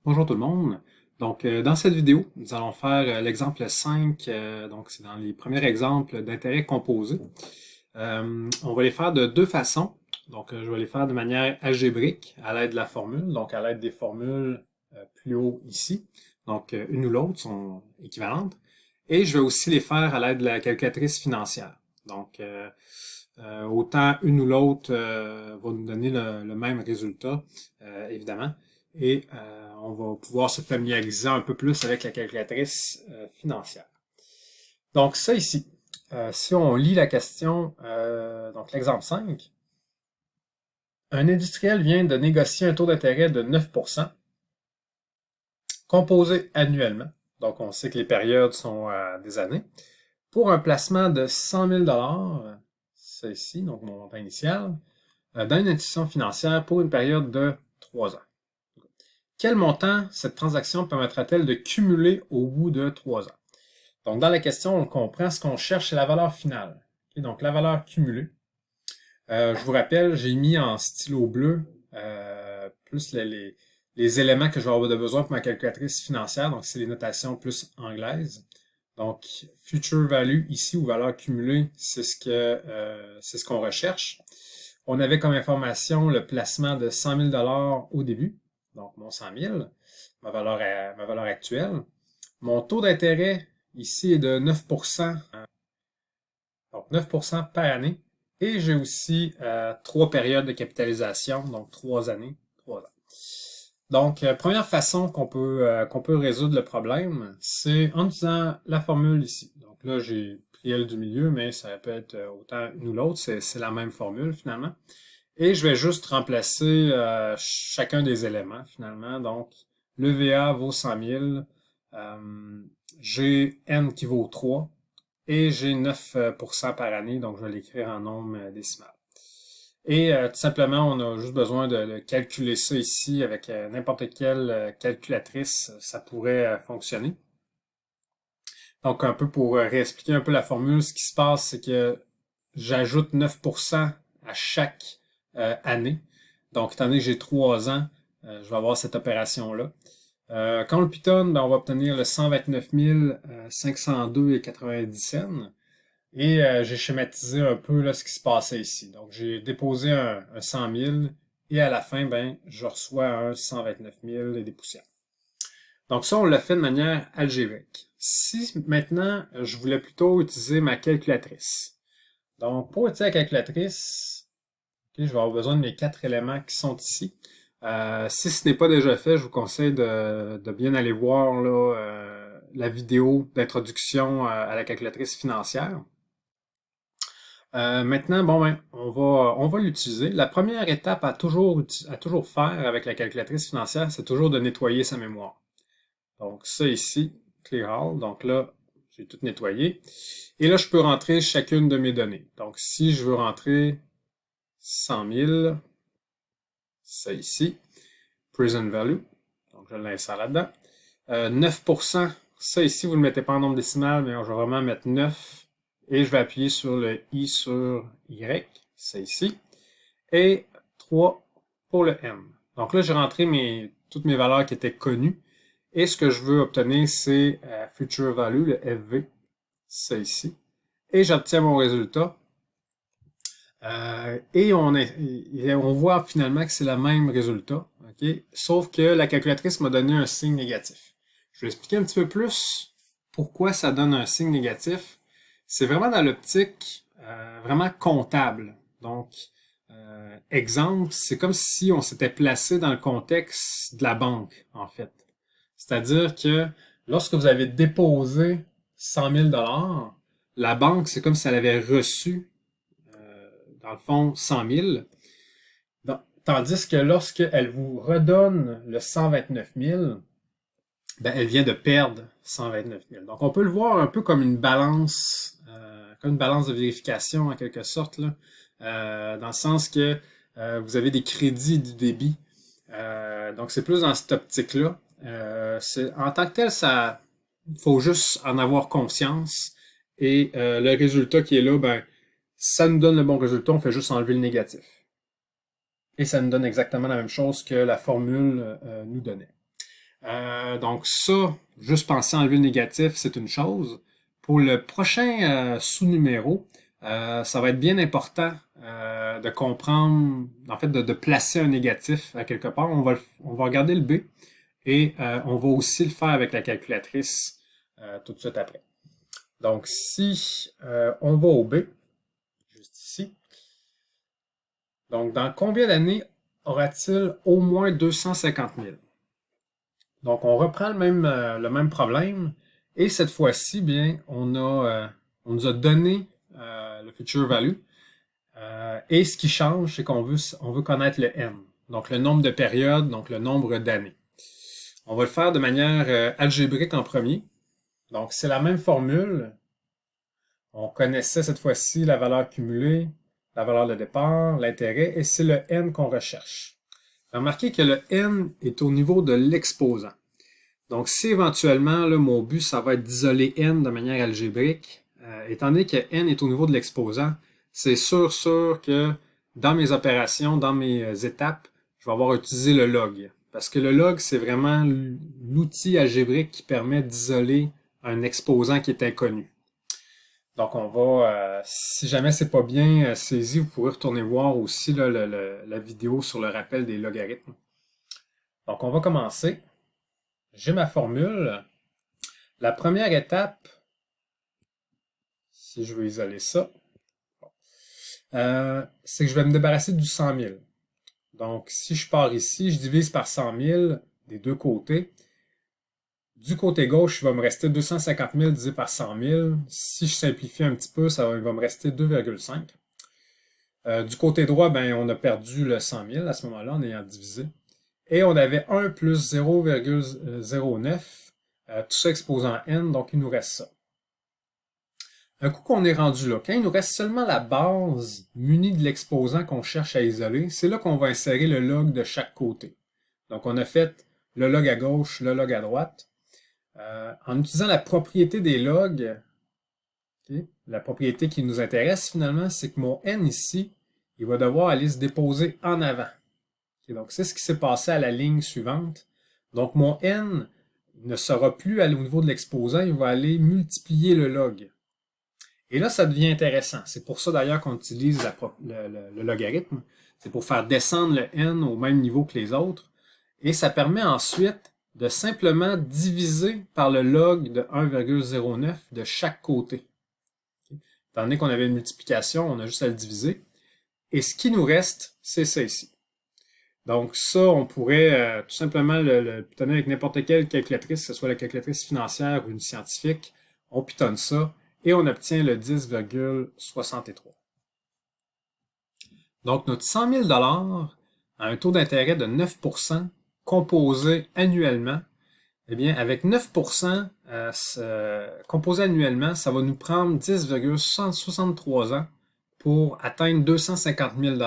Bonjour tout le monde. Dans cette vidéo, nous allons faire l'exemple 5. Donc, c'est dans les premiers exemples d'intérêt composé. On va les faire de deux façons. Je vais les faire de manière algébrique à l'aide de la formule, donc à l'aide des formules plus haut ici. Une ou l'autre sont équivalentes. Et je vais aussi les faire à l'aide de la calculatrice financière. Autant une ou l'autre va nous donner le même résultat, évidemment. Et on va pouvoir se familiariser un peu plus avec la calculatrice financière. Donc ça ici, si on lit la question, donc l'exemple 5, un industriel vient de négocier un taux d'intérêt de 9% composé annuellement. Donc on sait que les périodes sont des années. Pour un placement de 100 000 ça ici, donc mon montant initial, dans une institution financière pour une période de 3 ans. Quel montant cette transaction permettra-t-elle de cumuler au bout de 3 ans? Donc, dans la question, on comprend ce qu'on cherche, c'est la valeur finale. Okay, donc, la valeur cumulée. Je vous rappelle, j'ai mis en stylo bleu plus les éléments que je vais avoir besoin pour ma calculatrice financière. Donc, c'est les notations plus anglaises. Donc, future value ici, ou valeur cumulée, c'est ce qu'on recherche. On avait comme information le placement de 100 000 au début. Donc, mon 100 000, ma valeur actuelle. Mon taux d'intérêt ici est de 9%, donc 9% par année. Et j'ai aussi 3 périodes de capitalisation, donc 3 années, 3 ans. Donc, première façon qu'on peut résoudre le problème, c'est en utilisant la formule ici. Donc là, j'ai pris elle du milieu, mais ça peut être autant une ou l'autre, c'est la même formule finalement. Et je vais juste remplacer chacun des éléments finalement. Donc, le VA vaut 100 000, j'ai N qui vaut 3 et j'ai 9% par année, donc je vais l'écrire en nombre décimal. Et tout simplement, on a juste besoin de calculer ça ici avec n'importe quelle calculatrice, ça pourrait fonctionner. Donc, un peu pour réexpliquer un peu la formule, ce qui se passe, c'est que j'ajoute 9% à chaque année. Donc, étant donné que j'ai 3 ans, je vais avoir cette opération-là. Quand on le pitonne, ben, on va obtenir le 129 502,90 cents. Et j'ai schématisé un peu là, ce qui se passait ici. Donc, j'ai déposé un 100 000 et à la fin, ben, je reçois un 129 000 et des poussières. Donc ça, on l'a fait de manière algébrique. Si maintenant, je voulais plutôt utiliser ma calculatrice. Donc, pour utiliser la calculatrice, okay, je vais avoir besoin de mes 4 éléments qui sont ici. Si ce n'est pas déjà fait, je vous conseille de bien aller voir là, la vidéo d'introduction à la calculatrice financière. Maintenant, bon, ben, on va l'utiliser. La première étape à toujours faire avec la calculatrice financière, c'est toujours de nettoyer sa mémoire. Donc, ça ici, Clear All. Donc là, j'ai tout nettoyé. Et là, je peux rentrer chacune de mes données. Donc, si je veux rentrer 100 000, ça ici, Present Value. Donc, je l'insère là-dedans. 9%, ça ici, vous ne le mettez pas en nombre décimal, mais je vais vraiment mettre 9. Et je vais appuyer sur le I sur Y, c'est ici. Et 3 pour le M. Donc là, j'ai rentré toutes mes valeurs qui étaient connues. Et ce que je veux obtenir, c'est Future Value, le FV, c'est ici. Et j'obtiens mon résultat. Et on voit finalement que c'est le même résultat. Okay? Sauf que la calculatrice m'a donné un signe négatif. Je vais expliquer un petit peu plus pourquoi ça donne un signe négatif. C'est vraiment dans l'optique vraiment comptable. Donc, exemple, c'est comme si on s'était placé dans le contexte de la banque, en fait. C'est-à-dire que lorsque vous avez déposé 100 000 la banque, c'est comme si elle avait reçu, dans le fond, 100 000. Tandis que lorsqu'elle vous redonne le 129 000, ben, elle vient de perdre 129 000. Donc, on peut le voir un peu comme une balance de vérification en quelque sorte, là, dans le sens que vous avez des crédits du débit. Donc, c'est plus dans cette optique-là. En tant que tel, il faut juste en avoir conscience. Et le résultat qui est là, ben, ça nous donne le bon résultat, on fait juste enlever le négatif. Et ça nous donne exactement la même chose que la formule nous donnait. Donc ça, juste penser à enlever le négatif, c'est une chose. Pour le prochain sous-numéro, ça va être bien important de comprendre, en fait, de placer un négatif à quelque part. On va regarder le B et on va aussi le faire avec la calculatrice tout de suite après. Donc si on va au B, juste ici, donc dans combien d'années aura-t-il au moins 250 000? Donc, on reprend le même problème. Et cette fois-ci, bien, on nous a donné le future value. Et ce qui change, c'est on veut connaître le n. Donc, le nombre de périodes, donc le nombre d'années. On va le faire de manière algébrique en premier. Donc, c'est la même formule. On connaissait cette fois-ci la valeur cumulée, la valeur de départ, l'intérêt, et c'est le n qu'on recherche. Remarquez que le n est au niveau de l'exposant. Donc, si éventuellement, là, mon but, ça va être d'isoler n de manière algébrique, étant donné que n est au niveau de l'exposant, c'est sûr que dans mes opérations, dans mes étapes, je vais avoir utilisé le log. Parce que le log, c'est vraiment l'outil algébrique qui permet d'isoler un exposant qui est inconnu. Donc, on va, si jamais c'est pas bien saisi, vous pourrez retourner voir aussi là, la vidéo sur le rappel des logarithmes. Donc, on va commencer. J'ai ma formule. La première étape, si je veux isoler ça, c'est que je vais me débarrasser du 100 000. Donc, si je pars ici, je divise par 100 000 des deux côtés. Du côté gauche, il va me rester 250 000 divisé par 100 000. Si je simplifie un petit peu, il va me rester 2,5. Du côté droit, ben, on a perdu le 100 000 à ce moment-là en ayant divisé. Et on avait 1 plus 0,09, tout ça exposant n, donc il nous reste ça. Un coup qu'on est rendu là, quand il nous reste seulement la base munie de l'exposant qu'on cherche à isoler, c'est là qu'on va insérer le log de chaque côté. Donc on a fait le log à gauche, le log à droite. En utilisant la propriété des logs, okay, la propriété qui nous intéresse finalement, c'est que mon n ici, il va devoir aller se déposer en avant. Donc, c'est ce qui s'est passé à la ligne suivante. Donc, mon n ne sera plus au niveau de l'exposant, il va aller multiplier le log. Et là, ça devient intéressant. C'est pour ça d'ailleurs qu'on utilise le logarithme. C'est pour faire descendre le n au même niveau que les autres. Et ça permet ensuite de simplement diviser par le log de 1,09 de chaque côté. Étant donné qu'on avait une multiplication, on a juste à le diviser. Et ce qui nous reste, c'est ça ici. Donc ça, on pourrait tout simplement le pitonner avec n'importe quelle calculatrice, que ce soit la calculatrice financière ou une scientifique. On pitonne ça et on obtient le 10,63. Donc notre 100 000 $ à un taux d'intérêt de 9% composé annuellement, eh bien avec 9% composé annuellement, ça va nous prendre 10,63 ans pour atteindre 250 000 $.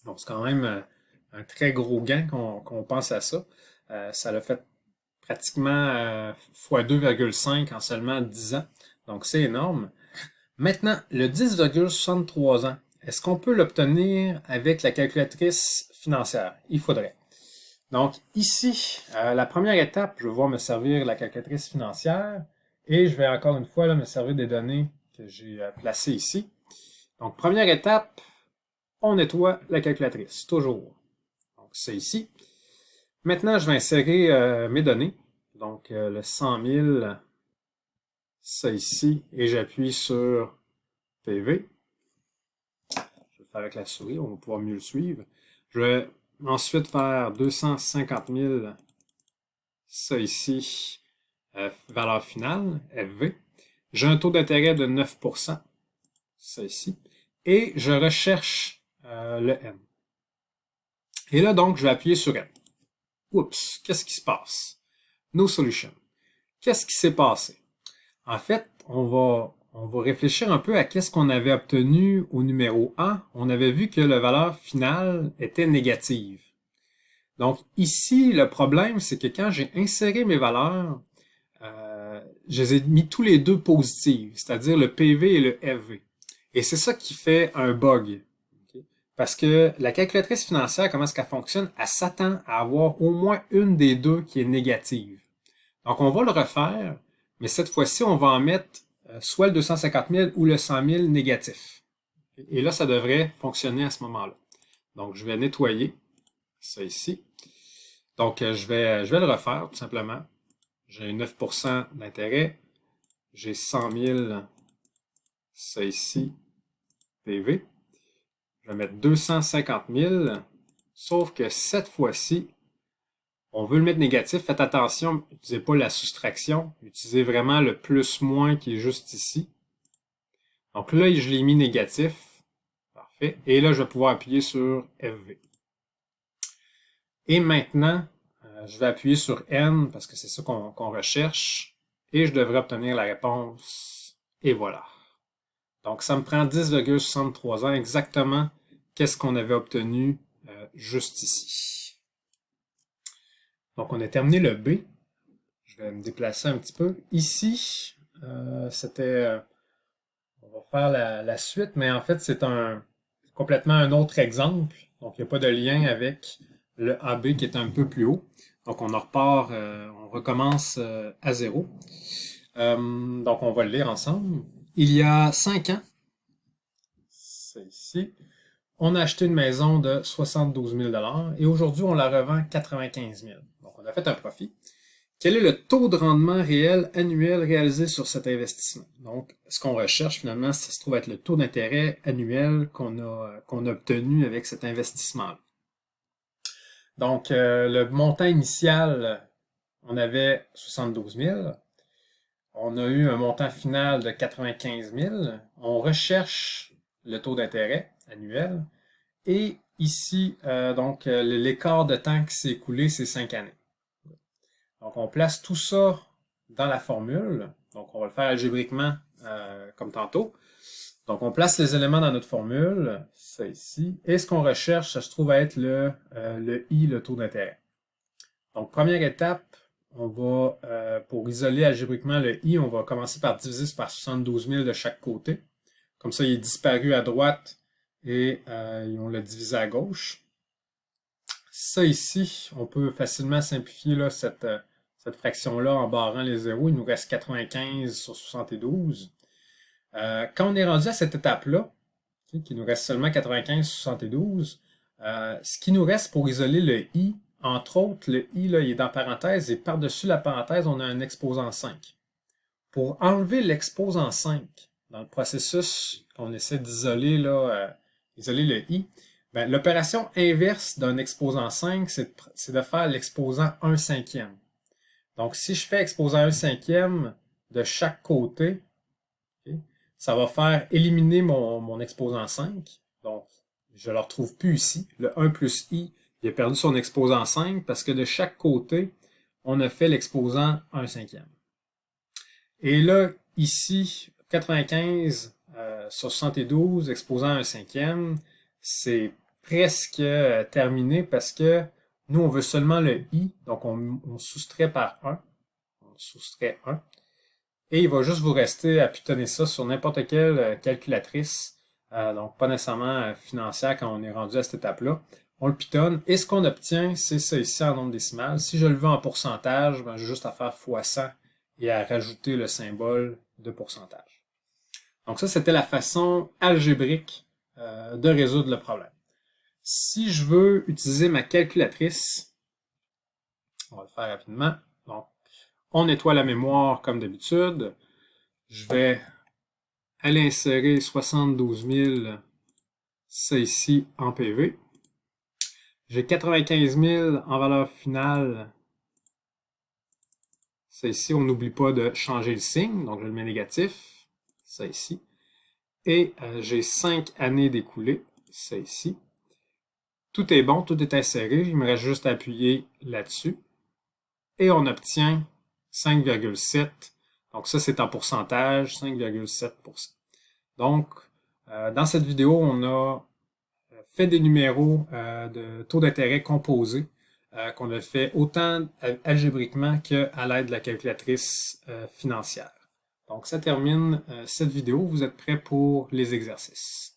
Donc c'est quand même un très gros gain qu'on pense à ça. Ça l'a fait pratiquement fois 2,5 en seulement 10 ans. Donc, c'est énorme. Maintenant, le 10,63 ans, est-ce qu'on peut l'obtenir avec la calculatrice financière? Il faudrait. Donc, ici, la première étape, je vais voir me servir la calculatrice financière et je vais encore une fois là, me servir des données que j'ai placées ici. Donc, première étape, on nettoie la calculatrice, toujours. Donc, c'est ici. Maintenant, je vais insérer mes données. Donc, le 100 000, ça ici, et j'appuie sur PV. Je vais le faire avec la souris, on va pouvoir mieux le suivre. Je vais ensuite faire 250 000, ça ici, valeur finale, FV. J'ai un taux d'intérêt de 9%, ça ici, et je recherche le N. Et là, donc, je vais appuyer sur N. Oups, qu'est-ce qui se passe? No solution. Qu'est-ce qui s'est passé? En fait, on va réfléchir un peu à qu'est-ce qu'on avait obtenu au numéro 1. On avait vu que la valeur finale était négative. Donc ici, le problème, c'est que quand j'ai inséré mes valeurs, je les ai mis tous les deux positives, c'est-à-dire le PV et le FV. Et c'est ça qui fait un bug. Okay? Parce que la calculatrice financière, comment est-ce qu'elle fonctionne? Elle s'attend à avoir au moins une des deux qui est négative. Donc, on va le refaire, mais cette fois-ci, on va en mettre soit le 250 000 ou le 100 000 négatif. Et là, ça devrait fonctionner à ce moment-là. Donc, je vais nettoyer ça ici. Donc, je vais le refaire, tout simplement. J'ai 9% d'intérêt. J'ai 100 000, ça ici, PV. Je vais mettre 250 000, sauf que cette fois-ci, on veut le mettre négatif. Faites attention, n'utilisez pas la soustraction. Utilisez vraiment le plus-moins qui est juste ici. Donc là, je l'ai mis négatif. Parfait. Et là, je vais pouvoir appuyer sur FV. Et maintenant, je vais appuyer sur N parce que c'est ça qu'on recherche. Et je devrais obtenir la réponse. Et voilà. Donc, ça me prend 10,63 ans exactement qu'est-ce qu'on avait obtenu juste ici. Donc, on a terminé le B. Je vais me déplacer un petit peu. Ici, c'était... on va faire la suite, mais en fait, c'est complètement un autre exemple. Donc, il n'y a pas de lien avec le AB qui est un peu plus haut. Donc, on en repart, on recommence à zéro. Donc, on va le lire ensemble. Il y a 5 ans, c'est ici, on a acheté une maison de 72 000 et aujourd'hui, on la revend 95 000. Donc, on a fait un profit. Quel est le taux de rendement réel annuel réalisé sur cet investissement? Donc, ce qu'on recherche finalement, ça se trouve être le taux d'intérêt annuel qu'on a obtenu avec cet investissement-là. Donc, le montant initial, on avait 72 000. On a eu un montant final de 95 000. On recherche le taux d'intérêt annuel. Et ici, donc, l'écart de temps qui s'est écoulé, c'est 5 années. Donc, on place tout ça dans la formule. Donc, on va le faire algébriquement comme tantôt. Donc, on place les éléments dans notre formule, ça ici. Et ce qu'on recherche, ça se trouve à être le I, le taux d'intérêt. Donc, première étape, on va, pour isoler algébriquement le I, on va commencer par diviser par 72 000 de chaque côté. Comme ça, il est disparu à droite et on l'a divisé à gauche. Ça ici, on peut facilement simplifier là, cette fraction-là en barrant les zéros. Il nous reste 95 sur 72. Quand on est rendu à cette étape-là, okay, qu'il nous reste seulement 95 sur 72, ce qui nous reste pour isoler le I, entre autres, le I là, il est dans parenthèse et par-dessus la parenthèse, on a un exposant 5. Pour enlever l'exposant 5 dans le processus qu'on essaie d'isoler, isoler le I, ben, l'opération inverse d'un exposant 5, c'est de faire l'exposant 1/5. Donc, si je fais exposant 1/5 de chaque côté, okay, ça va faire éliminer mon exposant 5. Donc, je ne le retrouve plus ici. Le 1 plus I, il a perdu son exposant 5 parce que de chaque côté, on a fait l'exposant 1/5. Et là, ici, 95 sur 72, exposant 1/5, c'est presque terminé parce que nous, on veut seulement le I, donc on soustrait par 1. On soustrait 1. Et il va juste vous rester à pitonner ça sur n'importe quelle calculatrice, donc pas nécessairement financière quand on est rendu à cette étape-là. On le pitonne et ce qu'on obtient, c'est ça ici en nombre décimal. Si je le veux en pourcentage, ben, j'ai juste à faire x100 et à rajouter le symbole de pourcentage. Donc ça, c'était la façon algébrique de résoudre le problème. Si je veux utiliser ma calculatrice, on va le faire rapidement. Donc, on nettoie la mémoire comme d'habitude. Je vais aller insérer 72 000, ça ici, en PV. J'ai 95 000 en valeur finale. Ça ici, on n'oublie pas de changer le signe, donc je le mets négatif. Ça ici. Et j'ai 5 années d'écoulées. Ça ici. Tout est bon, tout est inséré. Il me reste juste à appuyer là-dessus. Et on obtient 5,7. Donc ça, c'est en pourcentage, 5,7%. Donc, dans cette vidéo, on a fait des numéros de taux d'intérêt composés qu'on a fait autant algébriquement qu'à l'aide de la calculatrice financière. Donc, ça termine cette vidéo. Vous êtes prêts pour les exercices.